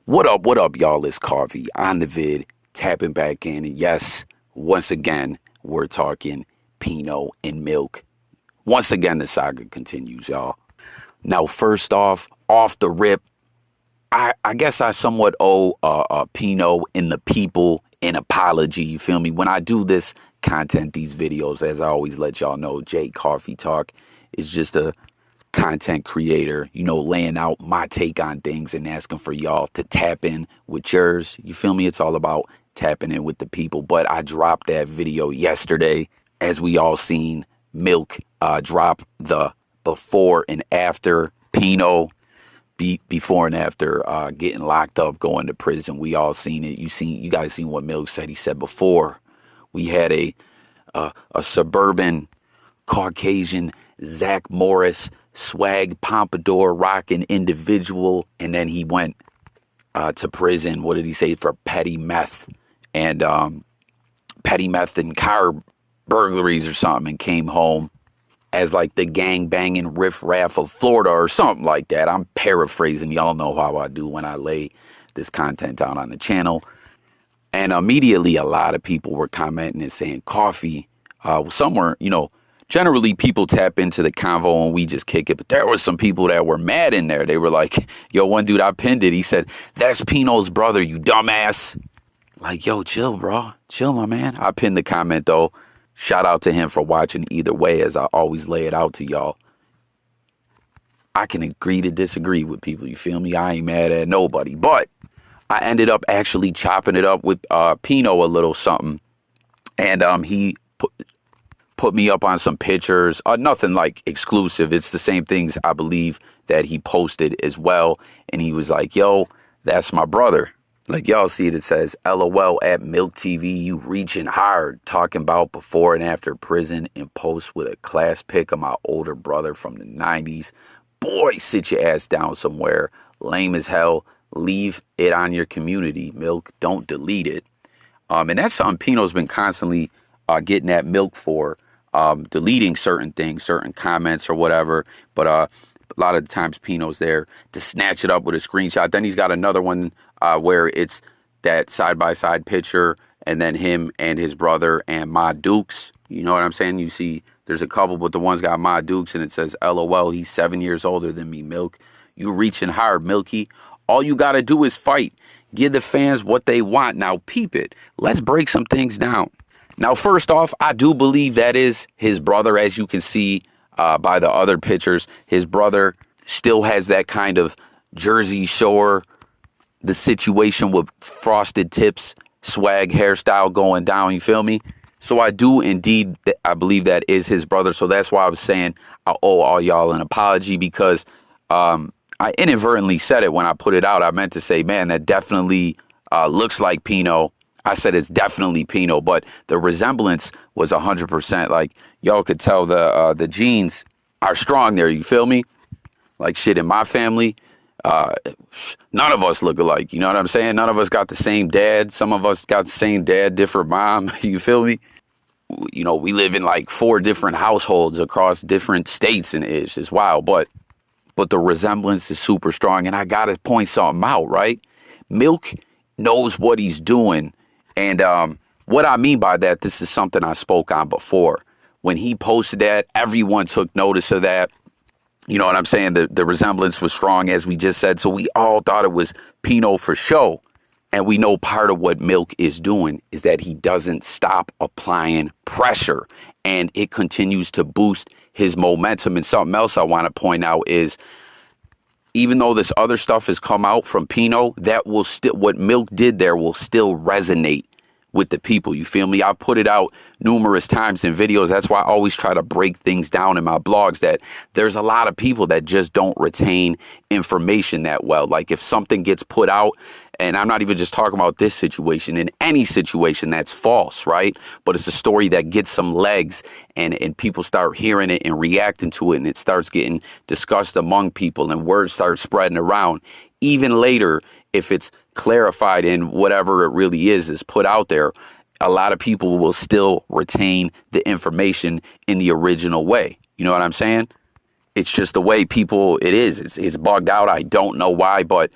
What up, y'all? It's Carvey on the vid, tapping back in. And yes, once again, we're talking Pinot and Milk. Once again, the saga continues, y'all. Now, first off the rip, I guess I somewhat owe Pinot and the people an apology. You feel me? When I do this content, these videos, as I always let y'all know, Jay Coffee Talk is just a content creator, laying out my take on things and asking for y'all to tap in with yours. You feel me? It's all about tapping in with the people. But I dropped that video yesterday, as we all seen. Milk drop the before and after Pinot, before and after getting locked up, going to prison. We all seen it. You guys seen what Milk said. He said before we had a suburban Caucasian Zach Morris swag pompadour rocking individual, and then he went to prison. What did he say? For petty meth and car burglaries or something, and came home as like the gang banging riffraff of Florida or something like that. I'm paraphrasing. Y'all know how I do when I lay this content out on the channel. And immediately a lot of people were commenting and saying, Coffee, somewhere, generally people tap into the convo and we just kick it. But there were some people that were mad in there. They were like, yo, one dude, I pinned it. He said, that's Pinot's brother, you dumbass. Like, yo, chill, bro. Chill, my man. I pinned the comment, though. Shout out to him for watching either way, as I always lay it out to y'all. I can agree to disagree with people, you feel me? I ain't mad at nobody. But I ended up actually chopping it up with Pinot a little something. And he put me up on some pictures. Nothing like exclusive. It's the same things I believe that he posted as well. And he was like, yo, that's my brother. Like, y'all see it says, LOL at Milk TV, you reaching hard, talking about before and after prison, and post with a class pic of my older brother from the 90s. Boy, sit your ass down somewhere. Lame as hell. Leave it on your community, Milk. Don't delete it. And that's something Pinot's been constantly getting at Milk for, deleting certain things, certain comments or whatever. But a lot of the times Pinot's there to snatch it up with a screenshot. Then he's got another one where it's that side-by-side picture and then him and his brother and Ma Dukes. You know what I'm saying? You see there's a couple, but the one's got Ma Dukes and it says, LOL, he's 7 years older than me, Milk. You reaching hard, Milky. All you got to do is fight. Give the fans what they want. Now peep it. Let's break some things down. Now, first off, I do believe that is his brother, as you can see by the other pictures. His brother still has that kind of Jersey Shore, the situation with frosted tips, swag, hairstyle going down, you feel me? So I do indeed, I believe that is his brother. So that's why I was saying I owe all y'all an apology, because I inadvertently said it when I put it out. I meant to say, man, that definitely looks like Pinot. I said it's definitely Pinot, but the resemblance was 100%. Like, y'all could tell the genes are strong there, you feel me? Like, shit, in my family, none of us look alike, you know what I'm saying? None of us got the same dad. Some of us got the same dad, different mom, you feel me? We live in like 4 different households across different states, and it's just wild, but the resemblance is super strong. And I gotta point something out, right? Milk knows what he's doing. And what I mean by that, this is something I spoke on before. When he posted that, everyone took notice of that. You know what I'm saying? The resemblance was strong, as we just said. So we all thought it was Pinot for show. And we know part of what Milk is doing is that he doesn't stop applying pressure. And it continues to boost his momentum. And something else I want to point out is, even though this other stuff has come out from Pinot, that will still, what Milk did there will still resonate with the people. You feel me? I've put it out numerous times in videos. That's why I always try to break things down in my blogs, that there's a lot of people that just don't retain information that well. Like, if something gets put out, and I'm not even just talking about this situation, in any situation that's false, right? But it's a story that gets some legs, and people start hearing it and reacting to it, and it starts getting discussed among people, and words start spreading around. Even later, if it's clarified and whatever it really is put out there, a lot of people will still retain the information in the original way. You know what I'm saying? It's just the way people, it is. It's bugged out. I don't know why, but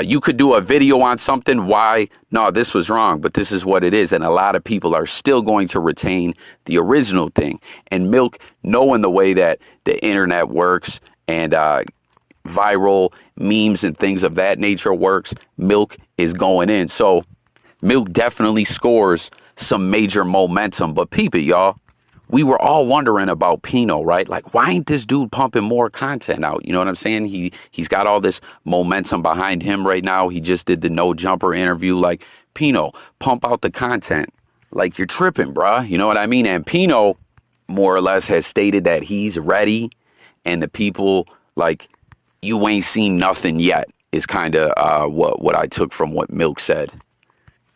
You could do a video on something, why, no, this was wrong, but this is what it is. And a lot of people are still going to retain the original thing. And Milk, knowing the way that the internet works and viral memes and things of that nature works, Milk is going in. So Milk definitely scores some major momentum. But peep it, y'all. We were all wondering about Pinot, right? Like, why ain't this dude pumping more content out? You know what I'm saying? He's got all this momentum behind him right now. He just did the No Jumper interview. Like, Pinot, pump out the content. Like, you're tripping, bruh. You know what I mean? And Pinot, more or less, has stated that he's ready. And the people, like, you ain't seen nothing yet is kind of what I took from what Milk said.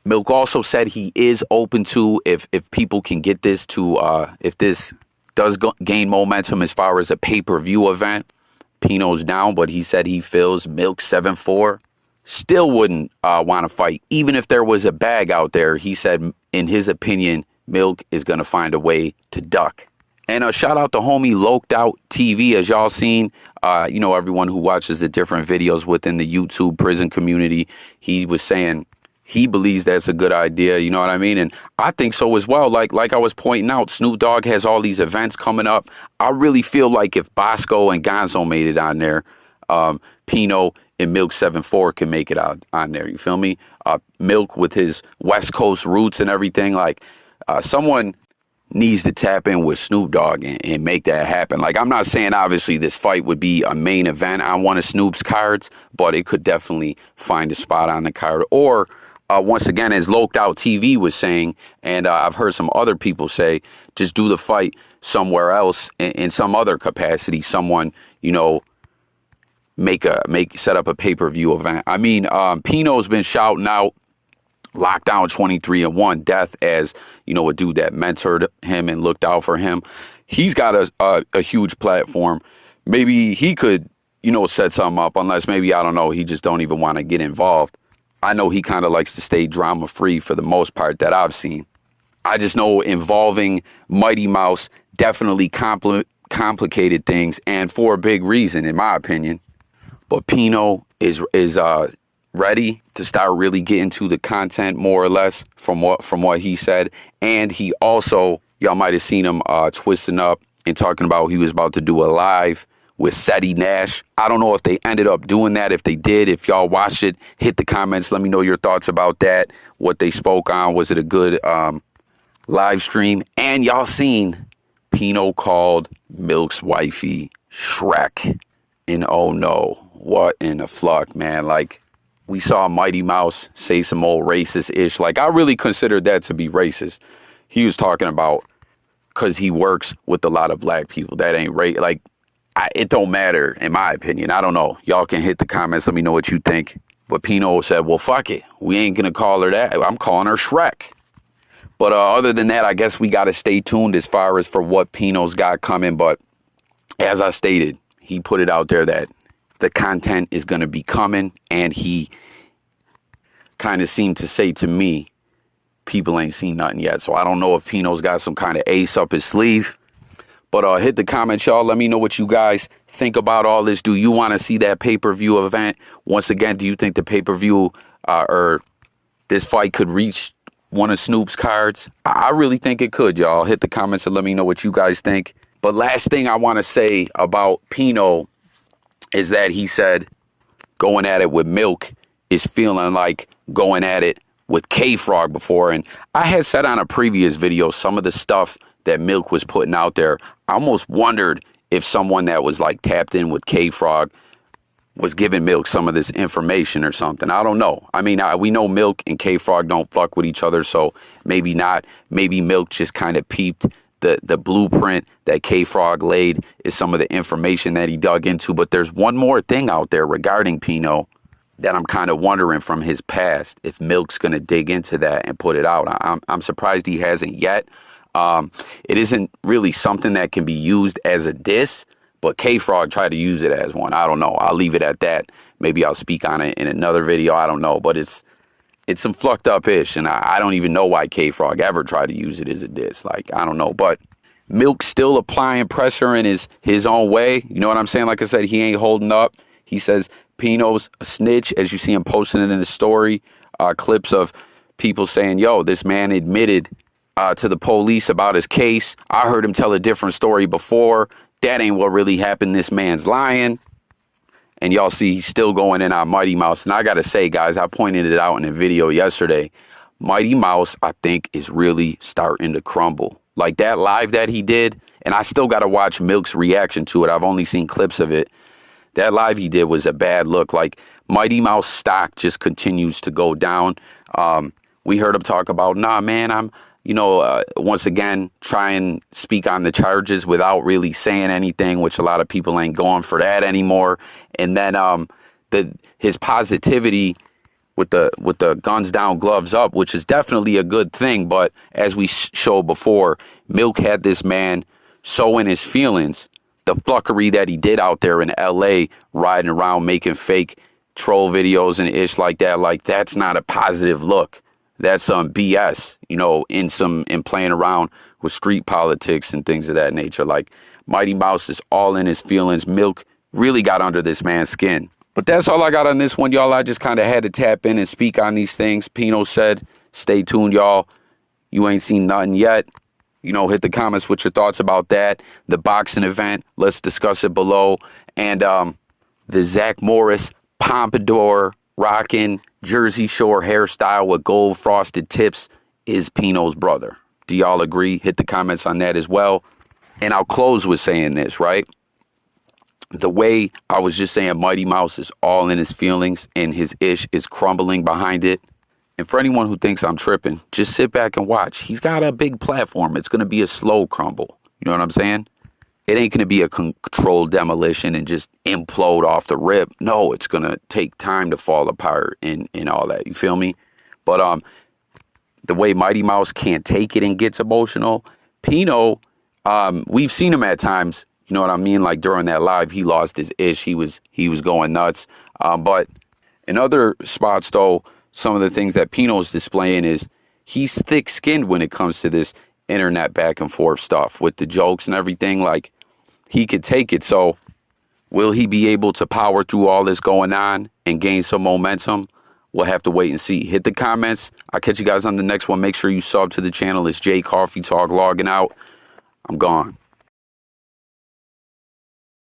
Milk also said he is open to, if people can get this to, if this does gain momentum as far as a pay-per-view event, Pinot's down, but he said he feels MILK74 still wouldn't want to fight. Even if there was a bag out there, he said, in his opinion, Milk is going to find a way to duck. And shout out to homie Loked Out TV, as y'all seen. You know, everyone who watches the different videos within the YouTube prison community, he was saying he believes that's a good idea, you know what I mean? And I think so as well. Like I was pointing out, Snoop Dogg has all these events coming up. I really feel like if Bosco and Gonzo made it on there, Pinot and MILK74 can make it out on there. You feel me? Milk with his West Coast roots and everything. Like, someone needs to tap in with Snoop Dogg and make that happen. Like, I'm not saying obviously this fight would be a main event on one of Snoop's cards, but it could definitely find a spot on the card. Or once again, as Loked Out TV was saying, and I've heard some other people say, just do the fight somewhere else in some other capacity. Someone, you know, set up a pay-per-view event. I mean, Pinot's been shouting out Lockdown 23-1 Death as, you know, a dude that mentored him and looked out for him. He's got a huge platform. Maybe he could, you know, set something up, unless maybe, I don't know, he just don't even want to get involved. I know he kind of likes to stay drama-free for the most part that I've seen. I just know involving Mighty Mouse definitely complicated things, and for a big reason, in my opinion. But Pinot is ready to start really getting to the content, more or less, from what he said. And he also, y'all might have seen him twisting up and talking about he was about to do a live with Seti Nash. I don't know if they ended up doing that. If they did, if y'all watched it, hit the comments. Let me know your thoughts about that. What they spoke on. Was it a good live stream? And y'all seen Pinot called Milk's wifey Shrek. And oh no, what in the fuck, man. Like, we saw Mighty Mouse say some old racist-ish. Like, I really considered that to be racist. He was talking about because he works with a lot of black people. That ain't right. Like, it don't matter, in my opinion. I don't know. Y'all can hit the comments. Let me know what you think. But Pinot said, well, fuck it. We ain't going to call her that. I'm calling her Shrek. But other than that, I guess we got to stay tuned as far as for what Pinot's got coming. But as I stated, he put it out there that the content is going to be coming. And he kind of seemed to say to me, people ain't seen nothing yet. So I don't know if Pinot's got some kind of ace up his sleeve. But hit the comments, y'all. Let me know what you guys think about all this. Do you want to see that pay-per-view event? Once again, do you think the pay-per-view or this fight could reach one of Snoop's cards? I really think it could, y'all. Hit the comments and let me know what you guys think. But last thing I want to say about Pinot is that he said going at it with Milk is feeling like going at it with K-Frog before. And I had said on a previous video some of the stuff that Milk was putting out there. I almost wondered if someone that was like tapped in with K-Frog was giving Milk some of this information or something. I don't know. I mean, we know Milk and K-Frog don't fuck with each other, so maybe not. Maybe Milk just kind of peeped the blueprint that K-Frog laid is some of the information that he dug into. But there's one more thing out there regarding Pinot that I'm kind of wondering from his past if Milk's going to dig into that and put it out. I'm surprised he hasn't yet. It isn't really something that can be used as a diss, but K-Frog tried to use it as one. I don't know. I'll leave it at that. Maybe I'll speak on it in another video. I don't know, but it's some fucked up ish, and I don't even know why K-Frog ever tried to use it as a diss. Like, I don't know, but Milk's still applying pressure in his own way. You know what I'm saying? Like I said, he ain't holding up. He says Pino's a snitch, as you see him posting it in his story. Clips of people saying, yo, this man admitted to the police about his case. I heard him tell a different story before. That ain't what really happened. This man's lying. And y'all see he's still going in on Mighty Mouse. And I got to say, guys, I pointed it out in a video yesterday. Mighty Mouse, I think, is really starting to crumble. Like that live that he did, and I still got to watch Milk's reaction to it. I've only seen clips of it. That live he did was a bad look. Like, Mighty Mouse stock just continues to go down. We heard him talk about, nah, man, I'm, once again, try and speak on the charges without really saying anything, which a lot of people ain't going for that anymore. And then his positivity with the guns down, gloves up, which is definitely a good thing. But as we showed before, Milk had this man so in his feelings. The fuckery that he did out there in LA, riding around making fake troll videos and ish like that, like that's not a positive look. That's some BS, in playing around with street politics and things of that nature. Like, Mighty Mouse is all in his feelings. Milk really got under this man's skin. But that's all I got on this one, y'all. I just kind of had to tap in and speak on these things. Pino said, stay tuned, y'all. You ain't seen nothing yet. Hit the comments with your thoughts about that. The boxing event, let's discuss it below. And the Zach Morris pompadour rocking Jersey Shore hairstyle with gold frosted tips is Pino's brother. Do y'all agree? Hit the comments on that as well. And I'll close with saying this, right? The way I was just saying Mighty Mouse is all in his feelings and his ish is crumbling behind it. And for anyone who thinks I'm tripping, just sit back and watch. He's got a big platform. It's going to be a slow crumble. You know what I'm saying? It ain't going to be a controlled demolition and just implode off the rip. No, it's going to take time to fall apart and all that. You feel me? But the way Mighty Mouse can't take it and gets emotional, Pino, we've seen him at times. You know what I mean? Like during that live, he lost his ish. He was going nuts. But in other spots, though, some of the things that Pino's displaying is he's thick-skinned when it comes to this internet back and forth stuff with the jokes and everything. Like, he could take it. So will he be able to power through all this going on and gain some momentum? We'll have to wait and see. Hit the comments. I'll catch you guys on the next one. Make sure you sub to the channel. It's J Coffee Talk logging out. I'm gone.